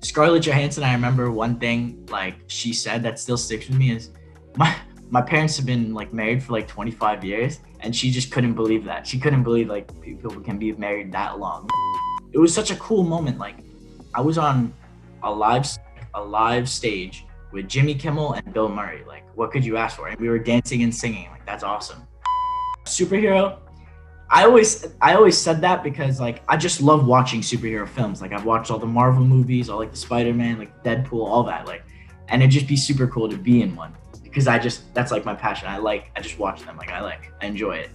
Scarlett Johansson, I remember one thing like she said that still sticks with me is my parents have been like married for like 25 years, and she just couldn't believe that. She couldn't believe like people can be married that long. It was such a cool moment. Like I was on a live stage with Jimmy Kimmel and Bill Murray. Like what could you ask for? And we were dancing and singing. Like that's awesome. Superhero. I always said that because like I just love watching superhero films. Like I've watched all the Marvel movies, all like the Spider-Man, like Deadpool, all that. Like, and it'd just be super cool to be in one because that's like my passion. I just watch them. I enjoy it.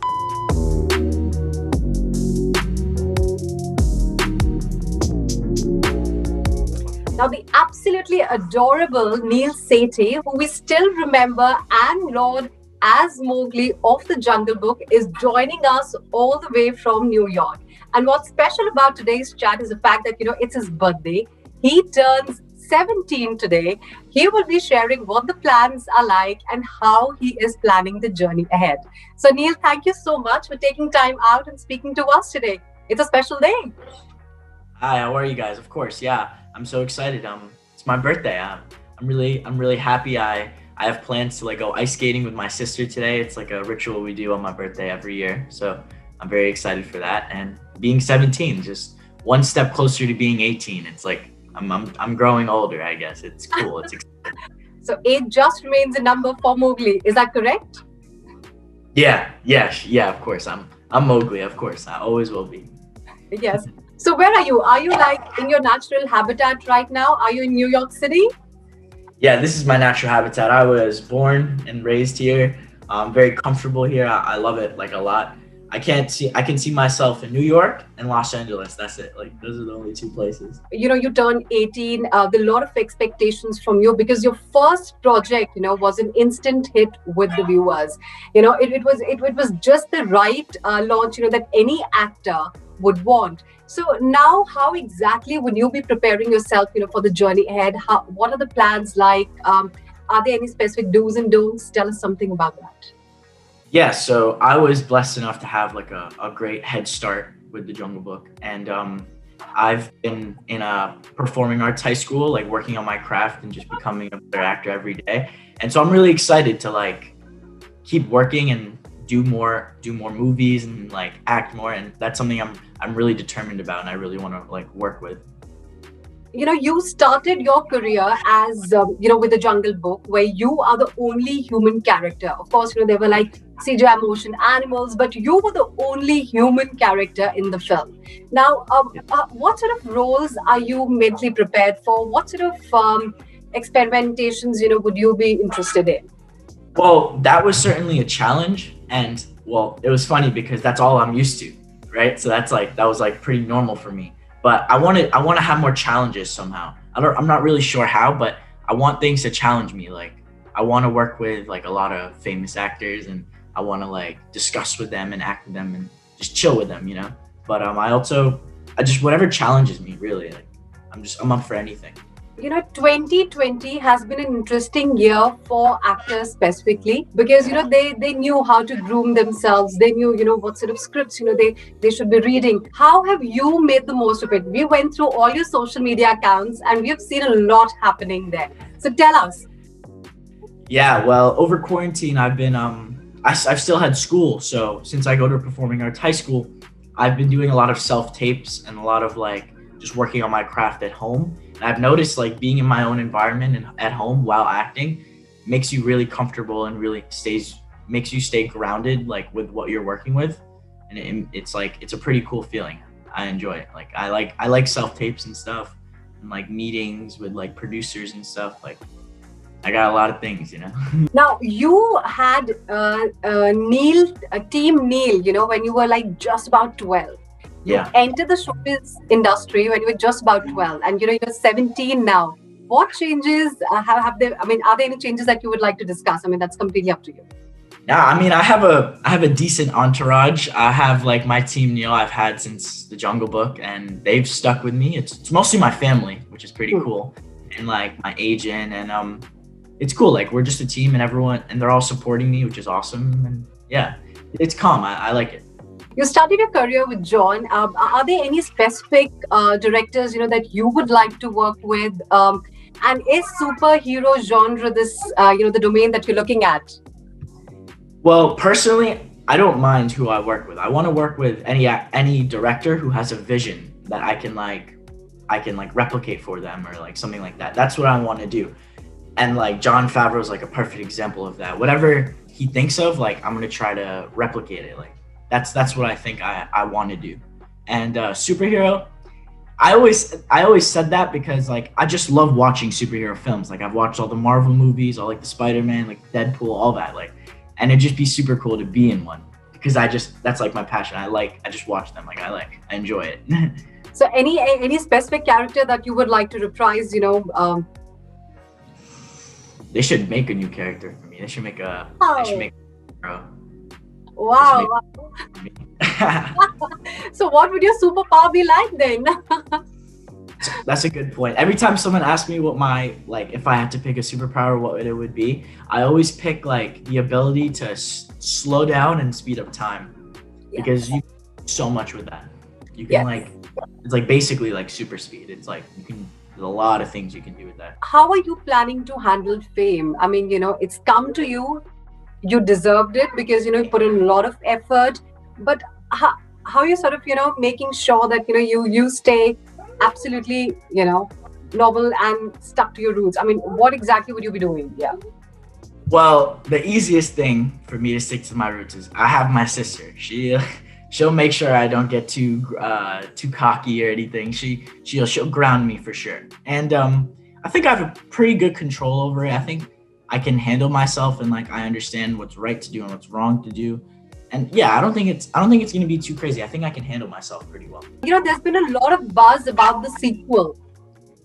Now, the absolutely adorable Neel Sethi, who we still remember and laud as Mowgli of the Jungle Book, is joining us all the way from New York. And what's special about today's chat is the fact that, it's his birthday. He turns 17 today. He will be sharing what the plans are like and how he is planning the journey ahead. So, Neel, thank you so much for taking time out and speaking to us today. It's a special day. Hi, how are you guys? Of course, yeah. I'm so excited. It's my birthday. I'm really happy. I have plans to like go ice skating with my sister today. It's like a ritual we do on my birthday every year. So I'm very excited for that. And being 17, just one step closer to being 18. It's like I'm growing older, I guess. It's cool. It's exciting. So age just remains a number for Mowgli. Is that correct? Yeah, of course. I'm Mowgli, of course. I always will be. Yes. So where are you? Are you like in your natural habitat right now? Are you in New York City? Yeah, this is my natural habitat. I was born and raised here. I'm very comfortable here. I love it like a lot. I can see myself in New York and Los Angeles. That's it. Like those are the only two places. You turned 18. There are a lot of expectations from you because your first project, was an instant hit with the viewers. It was just the right launch, that any actor would want. So now, how exactly would you be preparing yourself, for the journey ahead? What are the plans like? Are there any specific do's and don'ts? Tell us something about that. Yeah, so I was blessed enough to have like a great head start with the Jungle Book, and I've been in a performing arts high school, like working on my craft and just becoming a better actor every day. And so I'm really excited to like keep working and do more movies and like act more, and that's something I'm really determined about and I really want to like work with. You started your career as with the Jungle Book, where you are the only human character. Of course, there were like CGI motion animals, but you were the only human character in the film. Now, what sort of roles are you mentally prepared for? What sort of experimentations would you be interested in? Well, that was certainly a challenge, and well, it was funny because that's all I'm used to, right? So that was like pretty normal for me. But I want to have more challenges somehow. I'm not really sure how, but I want things to challenge me. Like I want to work with like a lot of famous actors, and I want to like discuss with them and act with them and just chill with them, But I just whatever challenges me really. Like I'm up for anything. 2020 has been an interesting year for actors specifically because, they knew how to groom themselves. They knew, what sort of scripts, they should be reading. How have you made the most of it? We went through all your social media accounts and we have seen a lot happening there. So tell us. Yeah, well, over quarantine, I've been, I've still had school. So since I go to performing arts high school, I've been doing a lot of self-tapes and a lot of like just working on my craft at home. And I've noticed like being in my own environment and at home while acting makes you really comfortable and really makes you stay grounded like with what you're working with. And it's a pretty cool feeling. I enjoy it. Like I like self-tapes and stuff and like meetings with like producers and stuff. Like I got a lot of things, Now you had Team Neel, when you were like just about 12. You entered the showbiz industry when you were just about 12, and you're 17 now. What changes have there? Are there any changes that you would like to discuss? That's completely up to you. Yeah, I have a decent entourage. I have like my team Neel I've had since the Jungle Book, and they've stuck with me. It's mostly my family, which is pretty cool, and like my agent, and it's cool. Like we're just a team, and they're all supporting me, which is awesome. And yeah, it's calm. I like it. You started your career with Jon. Are there any specific directors, that you would like to work with? And is superhero genre the domain that you're looking at? Well, personally, I don't mind who I work with. I want to work with any director who has a vision that I can replicate for them, or like something like that. That's what I want to do. And like Jon Favreau is like a perfect example of that. Whatever he thinks of, like I'm gonna try to replicate it. Like that's what I think I want to do. And superhero, I always said that because like I just love watching superhero films. Like I've watched all the Marvel movies, all like the Spider-Man, like Deadpool, all that. Like, and it'd just be super cool to be in one because that's like my passion. I just watch them. I enjoy it. So any specific character that you would like to reprise? They should make a new character for me. They should make Oh, they should make bro. wow. So what would your superpower be like then? That's a good point. Every time someone asks me what if I had to pick a superpower, what it would be, I always pick like the ability to slow down and speed up time, because you can do so much with that. You can Yes. it's like basically like super speed. It's like there's a lot of things you can do with that. How are you planning to handle fame? I mean, it's come to you. You deserved it because you put in a lot of effort. But how are you sort of making sure that you stay absolutely noble and stuck to your roots? I mean, what exactly would you be doing? Yeah. Well, the easiest thing for me to stick to my roots is I have my sister. She'll make sure I don't get too cocky or anything. She'll ground me for sure. And I think I have a pretty good control over it. I think I can handle myself, and like I understand what's right to do and what's wrong to do. And yeah, I don't think it's going to be too crazy. I think I can handle myself pretty well. There's been a lot of buzz about the sequel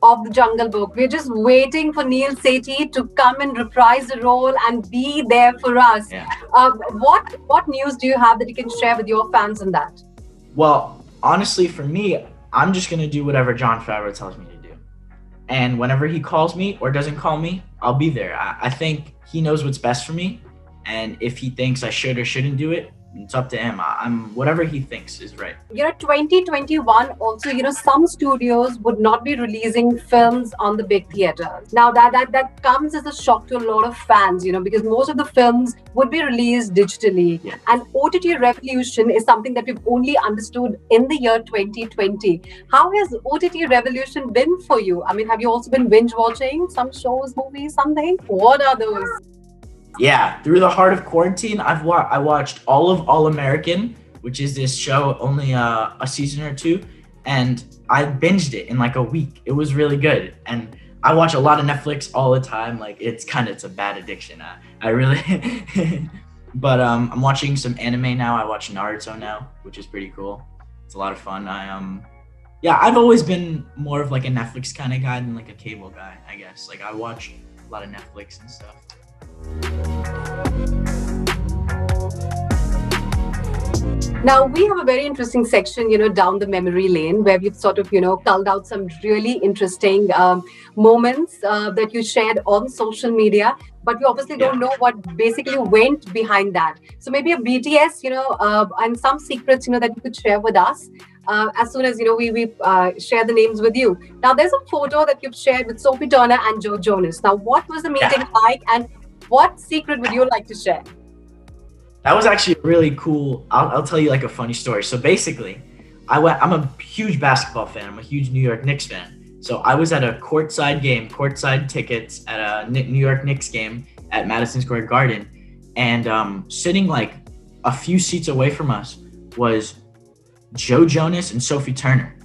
of the Jungle Book. We're just waiting for Neel Sethi to come and reprise the role and be there for us. Yeah. What news do you have that you can share with your fans on that? Well, honestly, for me, I'm just going to do whatever Jon Favreau tells me to do. And whenever he calls me or doesn't call me, I'll be there. I think he knows what's best for me. And if he thinks I should or shouldn't do it, it's up to him. I'm whatever he thinks is right. 2021 also, some studios would not be releasing films on the big theaters. Now that comes as a shock to a lot of fans, because most of the films would be released digitally. Yeah. And OTT revolution is something that we've only understood in the year 2020. How has OTT revolution been for you? I mean, have you also been binge watching some shows, movies, something? What are those? Yeah, through the heart of quarantine, I watched all of All American, which is this show, only a season or two, and I binged it in like a week. It was really good, and I watch a lot of Netflix all the time. Like it's a bad addiction. I really, but I'm watching some anime now. I watch Naruto now, which is pretty cool. It's a lot of fun. I've always been more of like a Netflix kind of guy than like a cable guy, I guess. Like I watch a lot of Netflix and stuff. Now we have a very interesting section, down the memory lane where we've sort of, culled out some really interesting moments that you shared on social media, but we obviously don't know what basically went behind that. So maybe a BTS, and some secrets, that you could share with us as soon as, we share the names with you. Now there's a photo that you've shared with Sophie Turner and Jonas. Now what was the meeting like, and what secret would you like to share? That was actually really cool. I'll tell you like a funny story. So basically, I'm a huge basketball fan. I'm a huge New York Knicks fan. So I was at a courtside tickets at a New York Knicks game at Madison Square Garden. And sitting like a few seats away from us was Jonas and Sophie Turner.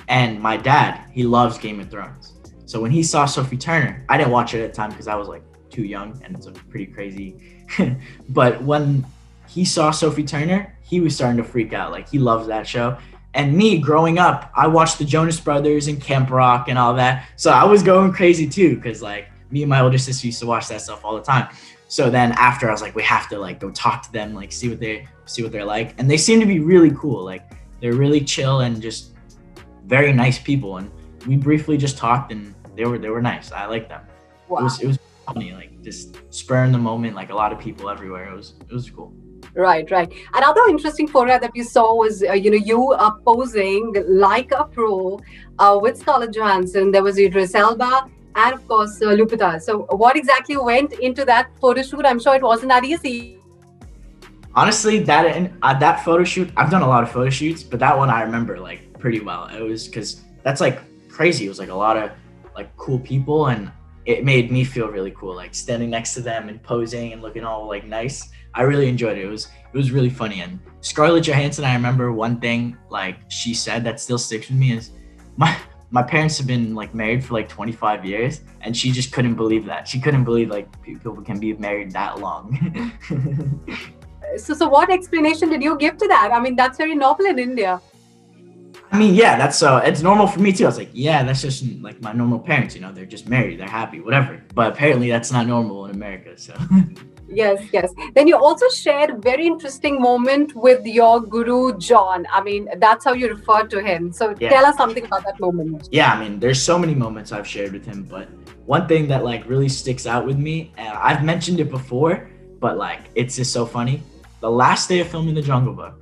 And my dad, he loves Game of Thrones. So when he saw Sophie Turner, I didn't watch it at the time because I was like too young, and it's a pretty crazy. But when he saw Sophie Turner, he was starting to freak out. Like he loves that show. And me growing up, I watched the Jonas Brothers and Camp Rock and all that. So I was going crazy too, because like me and my older sister used to watch that stuff all the time. So then after, I was like, we have to like go talk to them, like see what they're like. And they seem to be really cool. Like they're really chill and just very nice people. And we briefly just talked, and they were nice. I like them. Wow. It was funny, like just spur in the moment, like a lot of people everywhere. It was cool. Right, right. Another interesting photo that we saw was, you posing like a pro with Scarlett Johansson. There was Idris Elba and, of course, Lupita. So, what exactly went into that photo shoot? I'm sure it wasn't that easy. Honestly, that photo shoot, I've done a lot of photo shoots, but that one I remember like pretty well. It was because that's like crazy. It was like a lot of like cool people, and it made me feel really cool, like standing next to them and posing and looking all like nice. I really enjoyed it. It was really funny. And Scarlett Johansson, I remember one thing like she said that still sticks with me is my parents have been like married for like 25 years, and she just couldn't believe that. She couldn't believe like people can be married that long. So, what explanation did you give to that? I mean, that's very novel in India. I mean, yeah, that's it's normal for me too. I was like, yeah, that's just like my normal parents, they're just married, they're happy, whatever. But apparently that's not normal in America. So Yes, yes. Then you also shared a very interesting moment with your guru, John. I mean, that's how you refer to him. So yeah. tell us something about that moment. Yeah, I mean, there's so many moments I've shared with him, but one thing that like really sticks out with me, and I've mentioned it before, but like it's just so funny. The last day of filming The Jungle Book,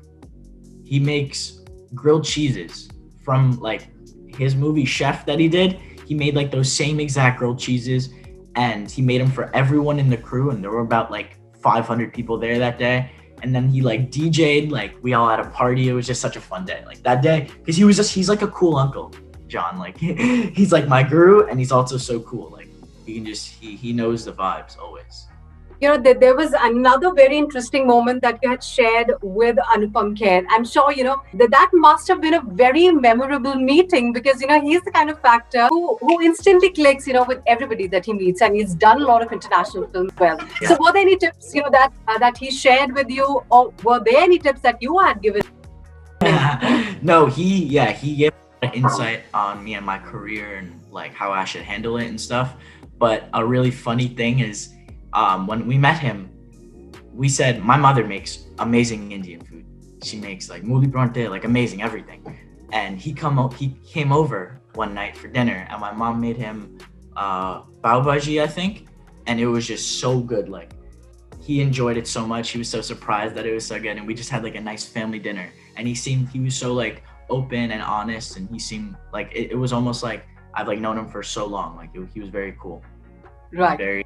he makes grilled cheeses from like his movie Chef that he did. He made like those same exact grilled cheeses, and he made them for everyone in the crew, and there were about like 500 people there that day. And then he like DJ'd, like we all had a party. It was just such a fun day, like that day, because he's like a cool uncle, John. Like he's like my guru, and he's also so cool. Like he knows the vibes always. There was another very interesting moment that you had shared with Anupam Kher. I'm sure, that must have been a very memorable meeting because, he's the kind of actor who instantly clicks, with everybody that he meets. And he's done a lot of international films as well. Yeah. So were there any tips, that he shared with you, or were there any tips that you had given? No, he gave insight on me and my career and like how I should handle it and stuff. But a really funny thing is, when we met him, we said my mother makes amazing Indian food. She makes like Mowgli parathe, like amazing everything. And he came over one night for dinner, and my mom made him pav bhaji, I think, and it was just so good. Like he enjoyed it so much. He was so surprised that it was so good, and we just had like a nice family dinner. And he was so like open and honest, and he seemed like it was almost like I've like known him for so long. Like he was very cool. Right.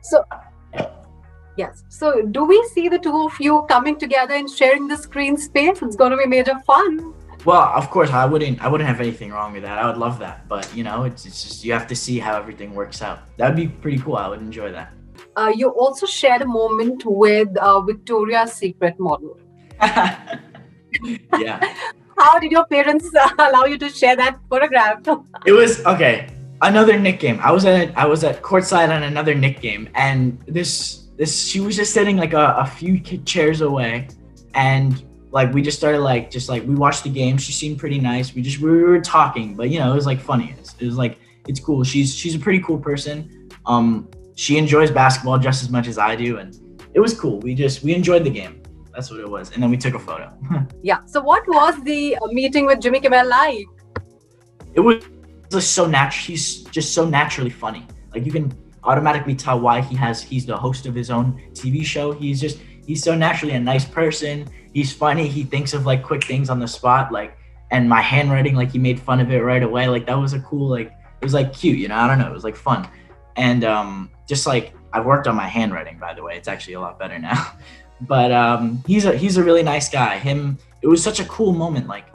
Yes. So do we see the two of you coming together and sharing the screen space? It's going to be major fun. Well, of course, I wouldn't have anything wrong with that. I would love that. But, it's just you have to see how everything works out. That would be pretty cool. I would enjoy that. You also shared a moment with Victoria's Secret model. Yeah. How did your parents allow you to share that photograph? It was, okay, another Knick game. I was at courtside on another Knick game, and she was just sitting like a few chairs away, and like we just started like we watched the game. She seemed pretty nice. We were talking, but it was like funny. It was like it's cool. She's a pretty cool person. She enjoys basketball just as much as I do, and it was cool. We enjoyed the game. That's what it was, and then we took a photo. Yeah. So what was the meeting with Jimmy Kimmel like? It was just so natural. He's just so naturally funny. Like you can automatically tell why he's the host of his own TV show. He's so naturally a nice person. He's funny. He thinks of like quick things on the spot, like, and my handwriting, like he made fun of it right away. Like that was a cool, like, it was like cute, I don't know. It was like fun. And just like I've worked on my handwriting, by the way. It's actually a lot better now. But he's a really nice guy. It was such a cool moment. Like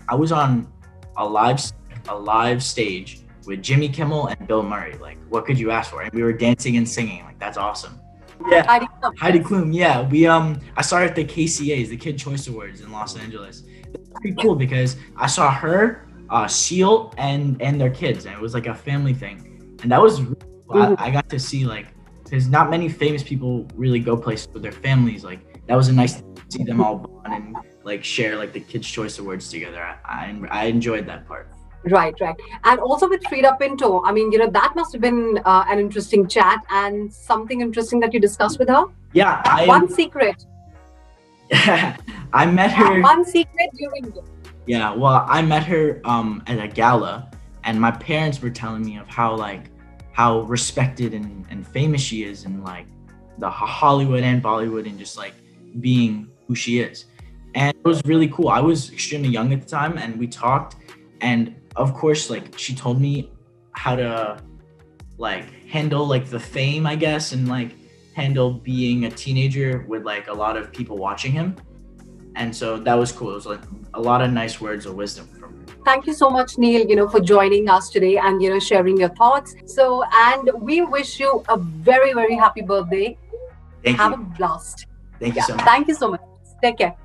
I was on a live stage with Jimmy Kimmel and Bill Murray. Like, what could you ask for? And we were dancing and singing. Like, that's awesome. Yeah, Heidi Klum. Yeah, we I saw her at the KCAs, the Kid Choice Awards in Los Angeles. That's pretty cool because I saw her, Seal, and their kids, and it was like a family thing, and that was really cool. I got to see like, because not many famous people really go places with their families. Like, that was a nice thing to see them all bond and like share like the Kids Choice Awards together. I enjoyed that part. Right. And also with Frieda Pinto, I mean, that must have been an interesting chat and something interesting that you discussed with her. Yeah. One secret. I met her. One secret during the... Yeah, well, I met her at a gala, and my parents were telling me of how respected and famous she is in like the Hollywood and Bollywood, and just like being who she is. And it was really cool. I was extremely young at the time, and we talked, and of course, like, she told me how to like handle like the fame, I guess, and like handle being a teenager with like a lot of people watching him. And so that was cool. It was like a lot of nice words of wisdom from her. Thank you so much, Neel, for joining us today and, sharing your thoughts. So, and we wish you a very, very happy birthday. Thank Have you. a blast. Thank you so much. Thank you so much. Take care.